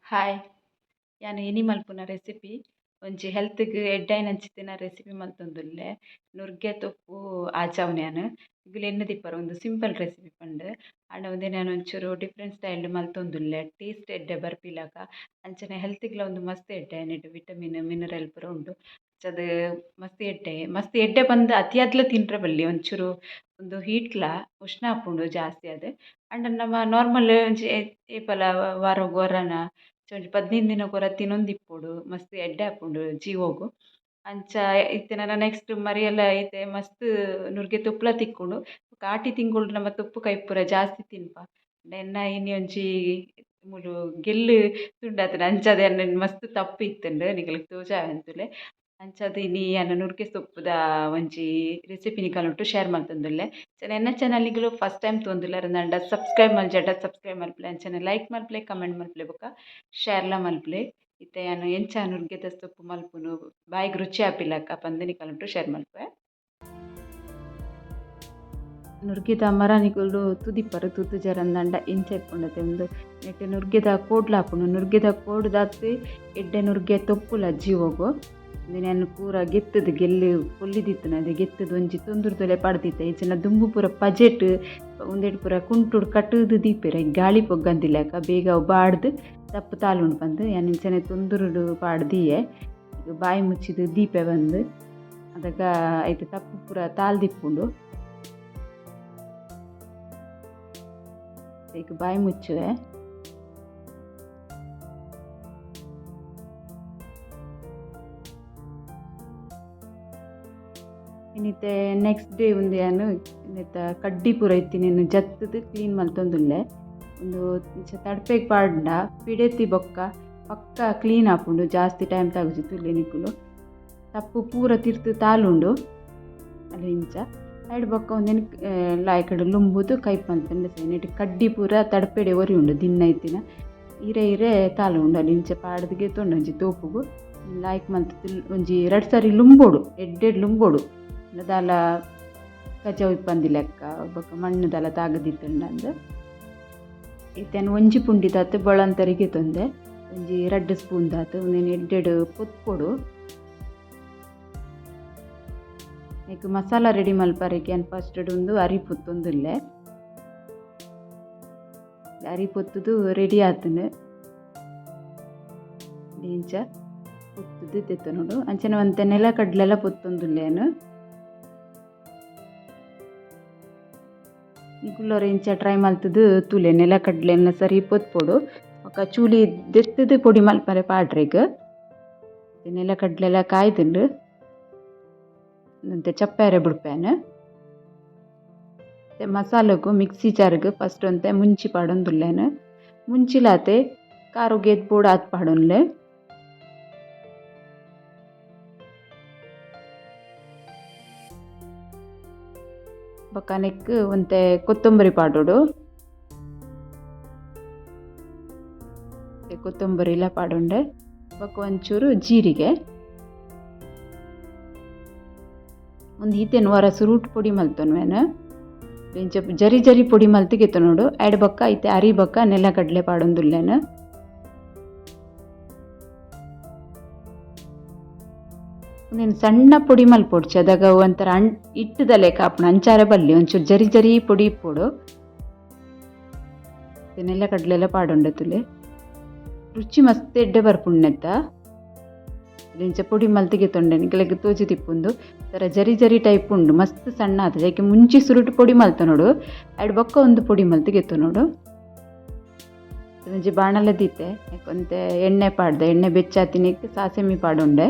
Hi ಯಾನ್ any ಮಲ್ಪುನ recipe ಒಂಜಿ ಹೆಲ್ತ್‌ಗ್ ಎಡ್ಡೆೈನಂಚಿತ್ತಿನ ರೆಸಿಪಿ ಮಲ್ತೊಂದುಲ್ಲೆ ನುರ್ಗೆ ತೊಪ್ಪು ಆಚವನೆ ಯಾನ್ ಇಗುಲು ಎಣ್ಣೆ ತಿಪ್ಪರೆ ಒಂದು ಸಿಂಪಲ್ ರೆಸಿಪಿ ಪಂಡ್ ಆಂಡ ಉಂದೆ ನಾನು ಒಂಚೂರು ಡಿಫ್ರೆಂಟ್ ಸ್ಟೈಲ್ಡ್ ಮಲ್ತೊಂದುಲ್ಲೆ ಟೇಸ್ಟ್ ಎಡ್ಡೆ ಬರ್ಪಿಲಕ ಅಂಚನೆ ಹೆಲ್ತ್‌ಗ್ಲ ಒಂದು ಮಸ್ತ್ ಎಡ್ಡೆ ನೆಟ್ ವಿಟಮಿನ್ ಮಿನರಲ್ ಪೂರ ಉಂಡು ಅಂಚಾದ್ ಮಸ್ತ್ ಎಡ್ಡೆ ಪಂದ್ ಅತಿಯಾದ್ಲ ತಿನ್ರೆ ಬಲ್ಲಿ ಒಂಚೂರು ಒಂದು ಹೀಟ್‌ಲ ಉಷ್ಣ ಆಪುಂಡು ಜಾಸ್ತಿ ಆದ್ ಆಂಡ ನಮ ನಾರ್ಮಲ್ ಒಂಜಿ ಏಪಲ ವಾರಗ್ ಒರನ ಒಂಜಿ 15 ದಿನಗೊರ ತಿನೊಂದಿಪ್ಪೊಡು ಮಸ್ತ್ ಎಡ್ಡೆ ಆಪುಂಡು ಜೀವೊಗು ಅಂಚ ಇತ್ತೆನ ನೆಕ್ಸ್ಟ್ ಮರಿಯೆಲ್ಲ ಐತೆ ಮಸ್ತ್ ನುರ್ಗೆ ತುಪ್ಪುಲ ತಿಕ್ಕುಂಡು ಕಾಟಿ ತಿಂಗೊಳ್ಡು ನಮ ತುಪ್ಪು ಕೈಪುರ ಜಾಸ್ತಿ ತಿನ್ಪ ಎನ್ನ ಇನಿ ಒಂಜಿ ಮೂಲು ಗೆಲ್ಲ್ ತುಂಡಾತುಂಡು ಅಂಚಾದ್ ಎನ್ನ ಮಸ್ತ್ ತಪ್ಪು ಇತ್ತುಂಡು ನಿಕುಲ್ಗ್ ತೋಜಾವೆ ಅಂತುಲೆ ಅಂಚಾದ್ ಇನಿ ಯಾನ್ ನುರ್ಗೆ ಸೊಪ್ಪುದ ಒಂಜಿ ರೆಸಿಪಿ ನಿಕಲ್ನೊಟ್ಟು ಶೇರ್ ಮಲ್ತೊಂದುಲ್ಲೆ ಎನ್ನ ಚಾನಲ್‌ನಿಕುಲು ಫಸ್ಟ್ ಟೈಮ್ ತೂಂದುಲ್ಲೆರ್ ಸಬ್ಸ್ಕ್ರೈಬ್ ಮಲ್ಜಾಡ ಸಬ್ಸ್ಕ್ರೈಬ್ ಮಲ್ಪಲೆ ಅಂಚನೆ ಲೈಕ್ ಮಲ್ಪಲೆ ಕಮೆಂಟ್ ಮಲ್ಪಲೆ ಬೊಕ ಶೇರ್ಲ ಮಲ್ಪಲೆ ಇತ್ತೆ ಯಾನ್ ಎಂಚ ನುರ್ಗೆದ ಸೊಪ್ಪು ಮಲ್ಪುನು ಬಾಯಿಗ್ ರುಚಿ ಆಪಿಲಕ ಪಂದ್ ನಿಕಲ್ನೊಟ್ಟು ಶೇರ್ ಮಲ್ಪೆ. ನುರ್ಗೆದ ಮರ ನಿಕುಲು ತುದಿಪ್ಪರೆ ತೂತು ಜರಂದಂಡ ಇಂಚ ಇಪ್ಪುಂಡತೆ ಉಂದು ನೆಟ್ ನುರ್ಗೆದ ಕೋಡ್ಲ ಆಪುಂಡು ನುರ್ಗೆದ ಕೋಡ್ ದಾತ್ ಎಡ್ಡೆ ನುರ್ಗೆ ತೊಪ್ಪುಲ ಜೀವೊಗು ನಾನು ಪೂರ ಗೆತ್ತದು ಗೆಲ್ಲು ಕೊಲ್ಲಿದಿತ್ತುನ ಅದೇ ಗೆತ್ತದು ಒಂಜಿ ತೊಂದುರ್ದೊಲೆ ಪಡ್ದಿತ್ತೆ ಈಚಿನ ದುಂಬು ಪೂರ ಪಜೆಟ್ ಒಂದೆಡ್ ಪೂರ ಕುಂಟುಡು ಕಟ್ಟುದು ದೀಪೆರ ಗಾಳಿ ಪೊಗ್ಗಂದಿಲ್ಲಕ ಬೇಗ ಅವು ಬಾಡ್ದು ತಪ್ಪು ತಾಲುಂಡು ಪಂದ್ ಯಾನ್ ಇಂಚನೆ ತೊಂದುರುಡು ಪಾಡ್ದಿಯೆ ಈಗ ಬಾಯಿ ಮುಚ್ಚಿದು ದೀಪೆ ಬಂದು ಅದಕ್ಕ ಐತೆ ತಪ್ಪು ಪೂರ ತಾಲ್ದಿಪ್ಪುಂಡು ಈಗ ಬಾಯಿ ಮುಚ್ಚುವೆ ಇನ್ನಿತ್ತೆ ನೆಕ್ಸ್ಟ್ ಡೇ ಉಂದು ಯಾನು ಇನ್ನಿತ್ತ ಕಡ್ಡಿ ಪೂರ ಇತ್ತಿನೇನು ಜತ್ತದು ಕ್ಲೀನ್ ಮಲ್ತೊಂದುಲ್ಲೆ ಒಂದು ತಡ್ಪೆಗ್ ಪಾಡ್ಂಡ ಪಿಡೆತಿ ಬೊಕ್ಕ ಪಕ್ಕ ಕ್ಲೀನ್ ಆಪುಂಡು ಜಾಸ್ತಿ ಟೈಮ್ ತಗುಜಿ ತುಲ್ಲೆ ನಿಕುಲು ತಪ್ಪು ಪೂರ ತಿರ್ತು ತಾಲುಂಡು ಅಲ್ಲಿ ಇಂಚ ಐಡ್ ಬೊಕ್ಕ ಒಂದೇನು ಲಾಯ್ಕಡ್ ಲುಂಬುದು ಕೈಪ್ ಮಲ್ತಂಡೆ ನೆಟ್ ಕಡ್ಡಿ ಪೂರ ತಡ್ಪೆಡೆ ಒರಿ ಉಂಡು ದಿನ ಇತ್ತಿನ ಇರೆ ತಾಲುಂಡು ಅಲ್ಲಿ ಇಂಚ ಪಾಡ್ದಿಗೆ ತೊಂಡು ಒಂಜಿ ತೋಪುಗು ಲಾಯ್ಕ್ ಮಲ್ತು ಒಂಜಿ 2 ಸಾರಿ ಲುಂಬೋಡು ಎಡ್ಡೆಡ್ ಲುಂಬೋಡು ದಾಲ ಕಜಾವ್ ಇಪ್ಪಂದಿಲೆಕ್ಕ ಬೊಕ ಮಣ್ಣುದಲ ತಾಗದಿತ್ತುಂಡು ಇತ್ತೇನು ಒಂಜಿ ಪುಂಡಿ ದಾತ್ ಬೊಳಂತರಿಗೆ ತೊಂದೆ ಒಂಜಿ 2 ಸ್ಪೂನ್ ದಾತ್ ಒಂದೇನು ಎಡ್ಡೆಡ್ ಪೊತ್ಪೊಡು ಈಗ ಮಸಾಲ ರೆಡಿ ಮಲ್ಪರೆಗೆ ಏನು ಫಸ್ಟ್ ಒಂದು ಅರಿ ಪೊತ್ತೊಂದುಲ್ಲೆ ಅರಿ ಪೊತ್ತುದು ರೆಡಿ ಆತುಂಡು ಇಂಚ ಪೊತ್ತುದು ತೆತ್ತುನುಡು ಅಂಚನೆ ಒಂತೆ ನೆಲ ಕಡ್ಲೆಲ್ಲ ಪೊತ್ತೊಂದುಲ್ಲೇನು ನಿಕುಲ್ಲೋರು ಇಂಚ ಟ್ರೈ ಮಲ್ತುದು ತುಲೆ ನೆಲ ಕಡ್ಲೆನ ಸರಿ ಪೊತ್ಪೊಡು ಬೊಕ ಚೂಲಿ ದೆತ್ತದು ಪೊಡಿ ಮಲ್ಪರೆ ಪಾಡ್ರೆಗ್ ನೆಲ ಕಡ್ಲೆಲ್ಲ ಕಾಯ್ದುಂಡು ಅಂತೆ ಚಪ್ಪೆರೆ ಬಿಡ್ಪೇನು ಮಸಾಲೆಗೂ ಮಿಕ್ಸಿ ಜಾರ್ಗ್ ಫಸ್ಟ್ ಒಂತೆ ಮುಂಚಿ ಪಾಡೊಂದುಲ್ಲೇನು ಮುಂಚಿಲಾತೆ ಕಾರು ಗೆದ್ ಪೂಡ ಆತ್ ಪಾಡೊನ್ಲೆ ಬೊಕ ನೆಕ್ ಒಂತೆ ಕೊತ್ತಂಬರಿ ಪಾಡೋಡು ಕೊತ್ತಂಬರಿಲ ಪಾಡೊಂಡೆ ಬೊಕ ಒಂಚೂರು ಜೀರಿಗೆ ಒಂದು ಈತೆನು ವರಸು ರೂಟ್ ಪೊಡಿ ಮಲ್ತೊನ್ವೇನು ಇಂಚ ಜರಿ ಪೊಡಿ ಮಲ್ತಿಗೆತ್ತ ನೋಡು ಐಡ್ ಬೊಕ್ಕ ಐತೆ ಅರಿ ಬೊಕ್ಕ ನೆಲ ಕಡ್ಲೆ ಪಾಡೊಂದುಲ್ಲೇನು ನೀನು ಸಣ್ಣ ಪೊಡಿ ಮಲ್ಪೊಡು ಚದಾಗ ಒಂಥರ ಇಟ್ಟದಲೆ ಕಾಪುಣ ಅಂಚಾರ ಬಲ್ಲಿ ಒಂಚೂರು ಜರಿ ಪೊಡಿ ಇಪ್ಪೊಡು ನೆಲ ಕಡ್ಲೆಲ್ಲ ಪಾಡೊಂಡೆ ತುಲೆ ರುಚಿ ಮಸ್ತ್ ಎಡ್ಡೆ ಬರ್ಪುಣ್ಣೆತ್ತ ಇಂಚ ಪೊಡಿ ಮಲ್ತಿಗೆ ತೊಂಡೆ ನಿಕಲೆಗ್ ತೋಜಿ ತಿಪ್ಪುಂದು ಥರ ಜರಿ ಟೈಪ್ ಉಂಡು ಮಸ್ತ್ ಸಣ್ಣ ಆತದೆ ಯಾಕೆ ಮುಂಚಿ ಸುರುಟು ಪೊಡಿ ಮಲ್ತ ನೋಡು ಐಡ್ ಬೊಕ್ಕ ಒಂದು ಪೊಡಿ ಮಲ್ತಿಗೆತ್ತು ನೋಡು ಒಂಜಿ ಬಾಣಲೆ ದೀತೆ ಯಾಕೊಂತೆ ಎಣ್ಣೆ ಪಾಡ್ದೆ ಎಣ್ಣೆ ಬೆಚ್ಚಾತಿನಿಕ್ ಸಾಸೆಮಿ ಪಾಡೊಂಡೆ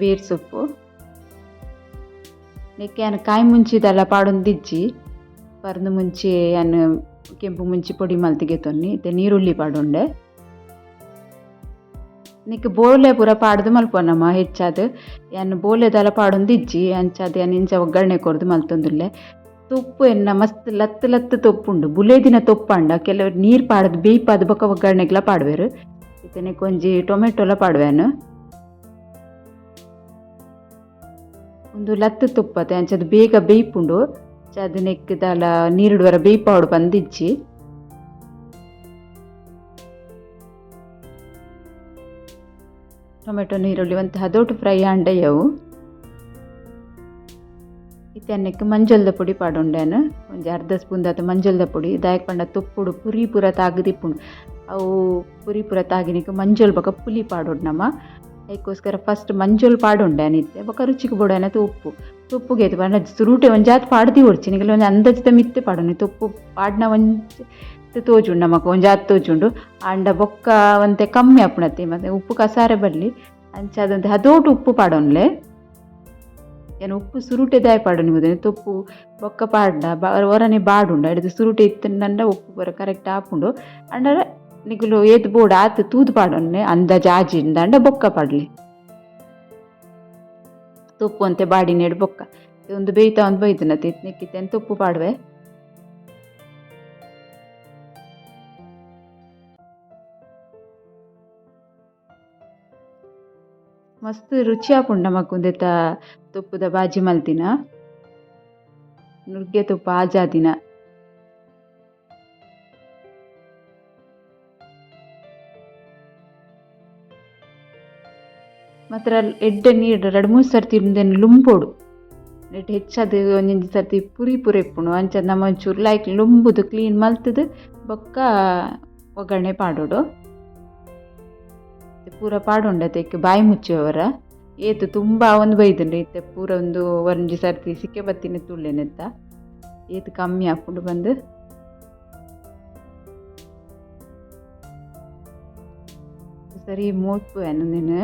ಬೇರ್ ಸೊಪ್ಪು ನೆಕ್ಕೆ ಯಾನು ಕಾಯಿ ಮುಂಚಿದೆಲ್ಲ ಪಾಡೊಂದಿಜ್ಜಿ ಪರ್ದು ಮುಂಚಿ ಯಾನು ಕೆಂಪು ಮುಂಚಿ ಪೊಡಿ ಮಲ್ತಿಗೆ ತೊನ್ನಿ ಇತ್ತೆ ನೀರುಳ್ಳಿ ಪಾಡೊಂಡೆ ನಿಕ್ ಬೋಲೆ ಪೂರ ಪಾಡ್ದು ಮಲ್ಪೊನಮ್ಮ ಹೆಚ್ಚಾದ್ ಯಾನು ಬೋಲೆದಲ ಪಾಡೊಂದಿಜ್ಜಿ ಅಂಚಾದ್ ಯಾನು ಇಂಚ ಒಗ್ಗರಣೆ ಕೊರ್ದು ಮಲ್ತೊಂದುಲ್ಲೆ ತೊಪ್ಪು ಎನ್ನ ಮಸ್ತ್ ಲತ್ತು ತೊಪ್ಪುಂಡು ಬುಲೇದಿನ ತೊಪ್ಪಂಡ ಕೆಲವ್ರು ನೀರು ಪಾಡದು ಬೇಯ್ಪಾದ ಬೊಕ ಒಗ್ಗರಣೆಗ್ಲ ಪಾಡ್ವೆರು ಇತ್ತೆ ಒಂಜಿ ಟೊಮೆಟೊಲ ಪಾಡ್ವೇನು ಒಂದು ಲತ್ತು ತುಪ್ಪತೆ ಅಂಚದು ಬೇಗ ಬೇಯ್ಪುಂಡು ಅದು ನೆಕ್ಕದಲ್ಲ ನೀರುಡುವರ ಬೇಯ್ಪಾವಡು ಬಂದಿಜ್ಜಿ ಟೊಮೆಟೊ ನೀರುಳ್ಳಿ ಒಂದು ಹದೋಟು ಫ್ರೈ ಆಂಡಯ್ಯವು ಇತ್ತನ್ನಕ್ಕೆ ಮಂಜಲ್ದ ಪುಡಿ ಪಾಡುಂಡೇನು ಒಂಜಿ ಅರ್ಧ ಸ್ಪೂನ್ ದಾತ ಮಂಜಲ್ದ ಪುಡಿ ದಾಯಕ್ ಪಂಡ ತುಪ್ಪುಡು ಪುರಿ ಪೂರ ತಾಗದಿಪ್ಪುಂಡು ಅವು ಪುರಿ ಪೂರ ತಾಗಿನಿಕ್ಕೆ ಮಂಜೋಲ್ ಬೊಕ ಪುಲಿ ಪಾಡೋಡು ನಮ್ಮ ಅದಕ್ಕೋಸ್ಕರ ಫಸ್ಟ್ ಮಂಜೋಲ್ ಪಾಡುಂಡೇನು ಇತ್ತೆ ಬೊಕ ರುಚಿಗೆ ಬೋಡೇನ ತುಪ್ಪುಗೆ ಐತೆ ಪಂಡ ಸುರುಟೆ ಒಂಜಾತ್ ಪಾಡ್ದಿ ಹೊಡ್ಚಿನಿಗೆಲ್ಲ ಒಂದು ಅಂದಾಜಿದ ಮಿತ್ತೆ ಪಾಡೋನು ತುಪ್ಪು ಪಾಡ್ನ ಒಂಜಿ ತೋಜುಂಡು ನಮಕ್ ಒಂಜಾತ್ ತೋಜುಂಡು ಅಂಡ ಬೊಕ್ಕ ಒಂತೆ ಕಮ್ಮಿ ಅಪ್ಪಣತೆ ಮತ್ತೆ ಉಪ್ಪು ಕಸಾರೆ ಬರಲಿ ಅಂಚ ಅದಂತೆ ಹದೋಟು ಉಪ್ಪು ಪಾಡೋನ್ಲೆ ಏನು ಉಪ್ಪು ಸುರುಟೆ ದಾಯ ಪಾಡು ನಿಮ್ಮದು ತುಪ್ಪು ಬೊಕ್ಕ ಪಾಡ್ನ ಹೊರನೆ ಬಾಡುಂಡು ಹಿಡಿದು ಸುರುಟೆ ಇತ್ತಂಡ ಉಪ್ಪು ಬರ ಕರೆಕ್ಟ್ ಹಾಪುಂಡು ಅಂಡ ನಿಗುಲು ಏತ್ ಬೋರ್ಡ್ ಆತು ತೂದು ಪಾಡೋನ್ನೆ ಅಂದಾಜು ಆಜಿಂದ ಅಂಡ ಬೊಕ್ಕ ಪಾಡ್ಲಿ ತುಪ್ಪು ಅಂತೆ ಬಾಡಿ ನೆಡು ಬೊಕ್ಕ ಒಂದು ಬೇಯ್ತಾ ಒಂದು ಬೈದನ ನೆಕ್ಕಿತ್ತೆ ಅಂತ ತುಪ್ಪು ಪಾಡುವೆ ಮಸ್ತ್ ರುಚಿ ಹಾಪುಂಡು ನಮಕೊಂದೆತ ತುಪ್ಪದ ಬಾಜಿ ಮಲ್ತಿನ ನುಗ್ಗೆ ತುಪ್ಪ ಆಜಾದಿನ ಮಾತ್ರ ಎಡ್ಡೆ ನೀರು 2-3 ಸರ್ತಿ ಉಂದೆನು ಲುಂಬೋಡು ನೆಟ್ ಹೆಚ್ಚದು ಒಂಜೊಂಜಿ ಸರ್ತಿ ಪುರಿ ಇಪ್ಪುಂಡು ಅಂಚ ನಮ್ಮ ಒಂಚೂರು ಲೈಕ್ ಲುಂಬುದು ಕ್ಲೀನ್ ಮಲ್ತದು ಬೊಕ್ಕ ಒಗ್ಗರಣೆ ಪಾಡೋಡು ಪೂರ ಪಾಡುಂಡತೆಕ್ಕೆ ಬಾಯಿ ಮುಚ್ಚುವವರ ಏತು ತುಂಬ ಒಂದು ಬೈದುಂಡು ಇತ್ತೆ ಪೂರ ಒಂಜಿ ಸರ್ತಿ ಸಿಕ್ಕೆ ಬತ್ತಿನ ತುಳ್ಳೆನೆತ್ತ ಏತು ಕಮ್ಮಿ ಹಾಕೊಂಡು ಬಂದು ಸರಿ ಮೋಪು ಏನು ನೀನು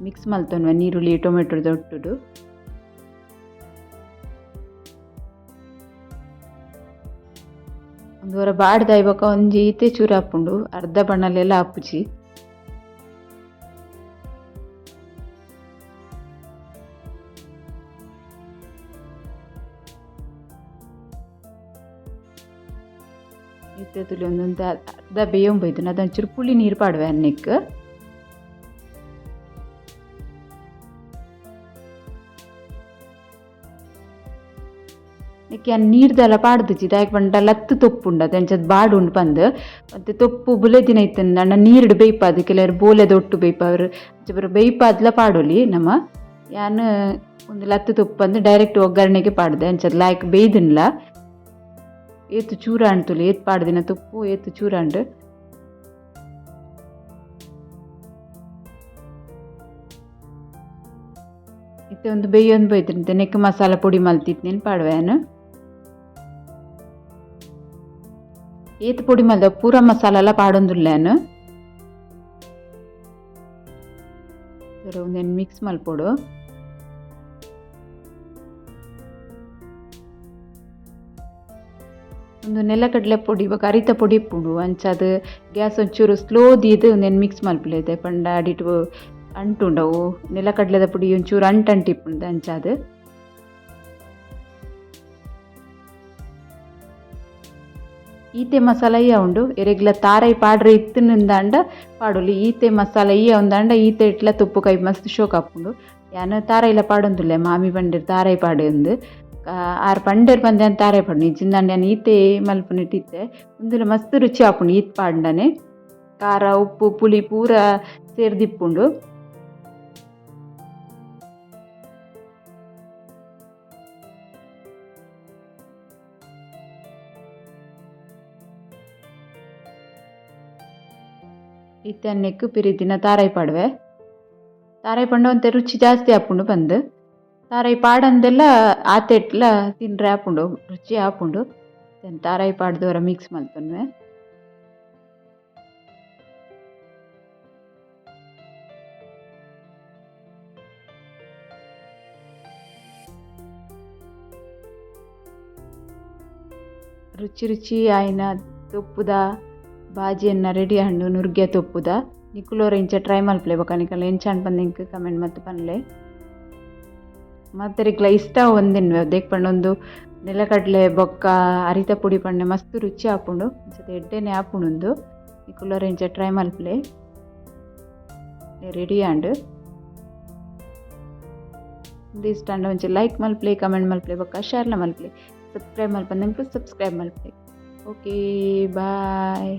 ಮಿಕ್ಸ್ ಮಲ್ತೊನ್ವ ನೀರುಳ್ಳಿ ಟೊಮೆಟೊ ದೊಟ್ಟುಡು ಒಂದು ವರ ಬಾಡ್ದ ಇವಾಗ ಒಂಜಿ ಈತೆ ಚೂರು ಹಾಪುಂಡು ಅರ್ಧ ಬಣ್ಣಲೆಲ್ಲ ಹಾಪುಜಿ ಇತ್ತೇತುಲಿ ಒಂದೊಂದು ಅರ್ಧ ಬೇಯೊಂಬೈದು ಅದೊಂಚೂರು ಪುಳಿ ನೀರು ಪಾಡುವೆ ಅನ್ನಕ್ಕೆ ಏಕೆ ನೀರ್ದೆಲ್ಲ ಪಾಡ್ದಿಚ್ಚಿ ದಾಯಕ್ ಪಂಡ ಲತ್ತು ತೊಪ್ಪುಂಡು ಅದಂಚದು ಬಾಡುಂಡು ಪಂದು ಮತ್ತು ತೊಪ್ಪು ಬುಲೆದಿನ ಇತ್ತಂದು ಅಣ್ಣ ನೀರುಡು ಬೇಯ್ಪಾದು ಕೆಲವರು ಬೋಲೆದ ಒಟ್ಟು ಬೇಯ್ಪವ್ರು ಬರ ಬೇಯ್ಪಾದ್ಲ ಪಾಡೋಲಿ ನಮ್ಮ ಯಾನು ಒಂದು ಲತ್ತು ತೊಪ್ಪು ಅಂದು ಡೈರೆಕ್ಟ್ ಒಗ್ಗರಣೆಗೆ ಪಾಡ್ದೆ ಅಂಚದು ಲಾಯ್ಕ್ ಬೇಯ್ದಿನ್ಲ ಏತು ಚೂರ ಅಂಟುಲಿ ಏತ್ ಪಾಡ್ದಿನ ತುಪ್ಪು ಏತು ಚೂರ ಅಂಡು ಇತ್ತೆ ಒಂದು ಬೇಯೊಂದು ಬೈತಿರ್ತೆ ನೆಕ್ ಮಸಾಲ ಪುಡಿ ಮಲ್ತಿತ್ನೇನು ಪಾಡುವೆನು ಏತು ಪುಡಿ ಮಲ್ದ ಪೂರ ಮಸಾಲ ಎಲ್ಲ ಪಾಡೊಂದುಲ್ಲೇನು ಒಂದೇನು ಮಿಕ್ಸ್ ಮಲ್ಪೊಡು ಒಂದು ನೆಲಕಡಲೆ ಪುಡಿ ಇವಾಗ ಅರಿತ ಪುಡಿ ಇಪ್ಪುಂಡು ಅಂಚದು ಗ್ಯಾಸ್ ಒಂಚೂರು ಸ್ಲೋ ದೀದು ಒಂದೇನು ಮಿಕ್ಸ್ ಮಲ್ಪುಲೈತೆ ಪಂಡ ಅಡಿಟ್ಟು ಅಂಟುಂಡವು ನೆಲಕಡಲೆದ ಪುಡಿ ಒಂಚೂರು ಅಂಟಿಪ್ಪುಂಡು ಅಂಚದು ಈತೆ ಮಸಾಲ ಇಯ್ಯ ಉಂಡು ಎರೆಗ್ಲ ತಾರೈ ಪಾಡ್ರೆ ಇತ್ತಿನಿಂದ ಪಾಡೊಲಿ ಈತೆ ಮಸಾಲ ಇಯ್ಯ ಉಂದಂಡ ಈತೆ ಇಟ್ಲ ತುಪ್ಪು ಕೈ ಮಸ್ತ್ ಶೋಕ್ ಹಾಪುಂಡು ಯಾನು ತಾರೈಲ ಪಾಡೊಂದುಲ್ಲೆ ಮಾಮಿ ಬಂದಿರ್ ತಾರೈ ಪಾಡೆ ಉಂದು ಆರು ಪಂಡೇರು ಬಂದೆ ಅಂತ ತಾರೈ ಪಾಡು ನಿಜಿಂದಾಂಡ ಈತೆ ಮಲ್ಪುನಿಟ್ಟಿತ್ತೆ ಒಂದುಲ ಮಸ್ತ್ ರುಚಿ ಹಾಪುಂಡು ಈತ್ ಪಾಡ್ಡನೆ ಖಾರ ಉಪ್ಪು ಪುಳಿ ಪೂರ ಸೇರ್ದಿಪ್ಪುಂಡು ಇತ್ತನ್ನೆಕ್ಕು ಪಿರಿದಿನ ತಾರೈ ಪಾಡುವೆ ತಾರೈ ಪಂಡ ಒಂತೆ ರುಚಿ ಜಾಸ್ತಿ ಹಾಪುಂಡು ಬಂದು ತಾರೈ ಪಾಡಂದೆಲ್ಲ ಆತೆಟ್ಲ ತಿನ್ರೆ ಹಾಪುಂಡು ರುಚಿ ಹಾಪುಂಡು ತಾರೈ ಪಾಡ್ದವರ ಮಿಕ್ಸ್ ಮಲ್ತೊನ್ವೆ ರುಚಿ ರುಚಿ ಆಯ್ನ ತುಪ್ಪುದ ಬಾಜಿಯನ್ನ ರೆಡಿ ಹಣ್ಣು ನುರ್ಗೆ ತೊಪ್ಪುದ ನಿಕ್ಕುಲೋರ ಇಂಚ ಟ್ರೈ ಮಲ್ಪಲೆ ಬೊಕನಿಕಲ್ಲ ಎಂಚಾಂಡ್ ಬಂದಿಂಕ್ ಕಮೆಂಟ್ ಮತ್ತೆ ಪನ್ಲೆ ಮತ್ತೆ ರಿಕ್ಲ ಇಷ್ಟ ಒಂದಿನ್ವೆ ದೇಕ್ ಪಂಡೊಂದು ನೆಲಕಡ್ಲೆ ಬೊಕ್ಕ ಅರಿತ ಪುಡಿ ಪಂಡೆ ಮಸ್ತ್ ರುಚಿ ಹಾಪುಂಡು ಜೊತೆ ಎಡ್ಡೆನೆ ಹಾಪುಂಡು ನಿಕ್ಕುಲೋರ ಇಂಚ ಟ್ರೈ ಮಲ್ಪಲೆ ರೆಡಿ ಆಂಡ್ ಇಷ್ಟ ಅಂಡ ಒಂಚ ಲೈಕ್ ಮಲ್ಪಲೆ ಕಮೆಂಟ್ ಮಲ್ಪಲೆ ಬೊಕ್ಕ ಶೇರ್ಲ ಮಲ್ಪಲೆ ಸಬ್ಸ್ಕ್ರೈಬ್ ಮಲ್ಪಂದಂಕ್ಲು ಸಬ್ಸ್ಕ್ರೈಬ್ ಮಲ್ಪೆ. ಓಕೆ ಬಾಯ್.